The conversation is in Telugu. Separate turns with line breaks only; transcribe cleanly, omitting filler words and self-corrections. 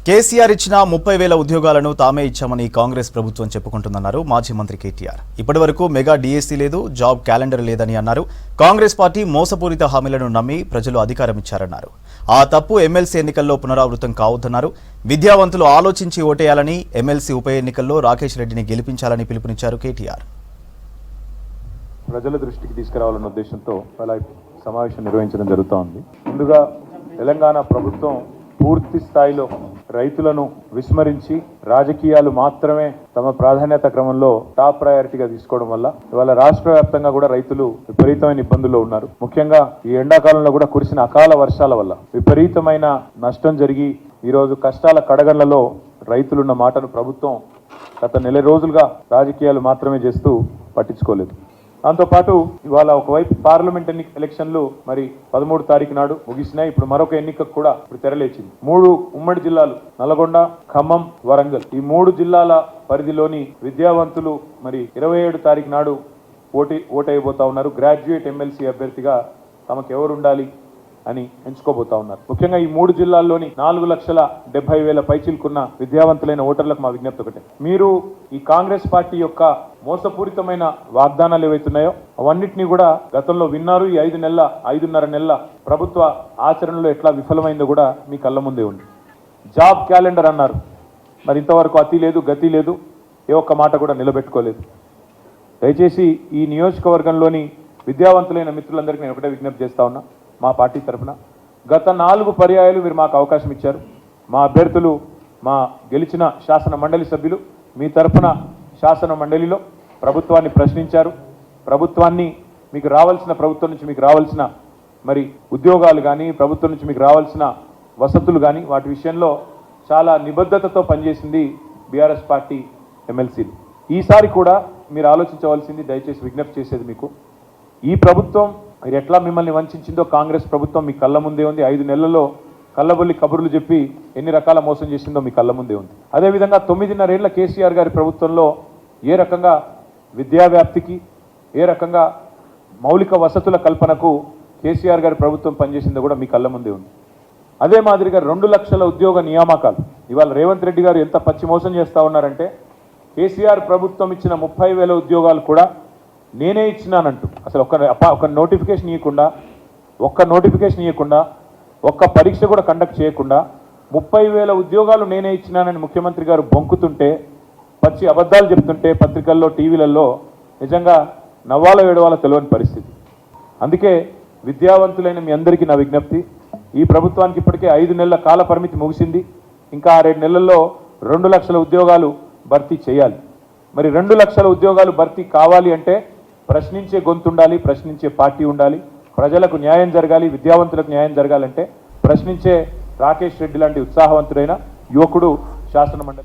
కేసీఆర్ ఇచ్చిన 30,000 ఉద్యోగాలను తామే ఇచ్చామని కాంగ్రెస్ ప్రభుత్వం చెప్పుకుంటుందన్నారు మాజీ మంత్రి కేటీఆర్. ఇప్పటివరకు మెగా డిఎస్సీ లేదు, జాబ్ క్యాలెండర్ లేదని అన్నారు. కాంగ్రెస్ పార్టీ మోసపూరిత హామీలను నమ్మి ప్రజలు అధికారం ఇచ్చారన్నారు. ఆ తప్పు ఎమ్మెల్సీ ఎన్నికల్లో పునరావృతం కావద్దన్నారు. విద్యావంతులు ఆలోచించి ఓటేయాలని, ఎమ్మెల్సీ ఉప ఎన్నికల్లో రాకేష్ రెడ్డిని గెలిపించాలని పిలుపునిచ్చారు కేటీఆర్.
ప్రజల దృష్టికి తీసుకురావాలన్న ఉద్దేశంతో సమావేశం నిర్వహించడం జరుగుతోంది. ముందుగా తెలంగాణ ప్రభుత్వం పూర్తి స్థాయిలో రైతులను విస్మరించి రాజకీయాలు మాత్రమే తమ ప్రాధాన్యత క్రమంలో టాప్ ప్రయారిటీగా తీసుకోవడం వల్ల ఇవాళ రాష్ట్ర వ్యాప్తంగా కూడా రైతులు విపరీతమైన ఇబ్బందుల్లో ఉన్నారు. ముఖ్యంగా ఈ ఎండాకాలంలో కూడా కురిసిన అకాల వర్షాల వల్ల విపరీతమైన నష్టం జరిగి ఈరోజు కష్టాల కడగళ్లలో రైతులున్న మాటను ప్రభుత్వం గత నెల రోజులుగా రాజకీయాలు మాత్రమే చేస్తూ పట్టించుకోలేదు. దాంతోపాటు ఇవాళ ఒకవైపు పార్లమెంట్ ఎలక్షన్లు మరి 13 తారీఖు నాడు ముగిసినాయి. ఇప్పుడు మరొక ఎన్నికకు కూడా ఇప్పుడు తెరలేచింది. 3 ఉమ్మడి జిల్లాలు నల్గొండ, ఖమ్మం, వరంగల్, ఈ 3 జిల్లాల పరిధిలోని విద్యావంతులు మరి 27 తారీఖు నాడు ఓటైపోతా ఉన్నారు. గ్రాడ్యుయేట్ ఎమ్మెల్సీ అభ్యర్థిగా తమకు ఎవరు ఉండాలి అని ఎంచుకోబోతా ఉన్నారు. ముఖ్యంగా ఈ 3 జిల్లాల్లోని 4,70,000 పైచిల్కున్న విద్యావంతులైన ఓటర్లకు మా విజ్ఞప్తి ఒకటే, మీరు ఈ కాంగ్రెస్ పార్టీ యొక్క మోసపూరితమైన వాగ్దానాలు ఏవైతున్నాయో అవన్నిటినీ కూడా గతంలో విన్నారు. ఈ 5.5 నెలల ప్రభుత్వ ఆచరణలో ఎట్లా విఫలమైందో కూడా మీ కళ్ళ ముందే ఉంది. జాబ్ క్యాలెండర్ అన్నారు, మరి ఇంతవరకు అతి లేదు, గతి లేదు, ఏ ఒక్క మాట కూడా నిలబెట్టుకోలేదు. దయచేసి ఈ నియోజకవర్గంలోని విద్యావంతులైన మిత్రులందరికీ నేను ఒకటే విజ్ఞప్తి చేస్తా ఉన్నా. మా పార్టీ తరఫున గత 4 పర్యాయాలు మీరు మాకు అవకాశం ఇచ్చారు. మా అభ్యర్థులు, మా గెలిచిన శాసన మండలి సభ్యులు మీ తరఫున శాసన మండలిలో ప్రభుత్వాన్ని ప్రశ్నించారు. ప్రభుత్వాన్ని ప్రభుత్వం నుంచి మీకు రావాల్సిన మరి ఉద్యోగాలు కానీ, ప్రభుత్వం నుంచి మీకు రావాల్సిన వసతులు కానీ వాటి విషయంలో చాలా నిబద్ధతతో పనిచేసింది బీఆర్ఎస్ పార్టీ ఎమ్మెల్సీలు. ఈసారి కూడా మీరు ఆలోచించవలసింది, దయచేసి విజ్ఞప్తి చేసేది మీకు, ఈ ప్రభుత్వం మీరు ఎట్లా మిమ్మల్ని వంచిందో కాంగ్రెస్ ప్రభుత్వం మీ కళ్ళ ముందే ఉంది. 5 నెలల్లో కళ్ళబొల్లి కబుర్లు చెప్పి ఎన్ని రకాల మోసం చేసిందో మీ కళ్ళ ముందే ఉంది. అదేవిధంగా 9.5 ఏళ్ల కేసీఆర్ గారి ప్రభుత్వంలో ఏ రకంగా విద్యా వ్యాప్తికి, ఏ రకంగా మౌలిక వసతుల కల్పనకు కేసీఆర్ గారి ప్రభుత్వం పనిచేసిందో కూడా మీ కళ్ళ ముందే ఉంది. అదే మాదిరిగా 2 లక్షల ఉద్యోగ నియామకాలు ఇవాళ రేవంత్ రెడ్డి గారు ఎంత పచ్చి మోసం చేస్తూ ఉన్నారంటే, కేసీఆర్ ప్రభుత్వం ఇచ్చిన 30,000 ఉద్యోగాలు కూడా నేనే ఇచ్చినానంటూ అసలు ఒక్క నోటిఫికేషన్ ఇవ్వకుండా ఒక్క పరీక్ష కూడా కండక్ట్ చేయకుండా 30,000 ఉద్యోగాలు నేనే ఇచ్చినానని ముఖ్యమంత్రి గారు బొంకుతుంటే, పచ్చి అబద్ధాలు చెప్తుంటే పత్రికల్లో, టీవీలలో నిజంగా నవ్వాల ఏడవాల తెలియని పరిస్థితి. అందుకే విద్యావంతులైన మీ అందరికీ నా విజ్ఞప్తి, ఈ ప్రభుత్వానికి ఇప్పటికే 5 నెలల కాల పరిమితి ముగిసింది. ఇంకా 6 నెలల్లో 2 లక్షల ఉద్యోగాలు భర్తీ చేయాలి. మరి 2 లక్షల ఉద్యోగాలు భర్తీ కావాలి అంటే ప్రశ్నించే గొంతు ఉండాలి, ప్రశ్నించే పార్టీ ఉండాలి. ప్రజలకు న్యాయం జరగాలి, విద్యావంతులకు న్యాయం జరగాలంటే ప్రశ్నించే రాకేష్ రెడ్డి లాంటి ఉత్సాహవంతుడైన యువకుడు శాసన మండలి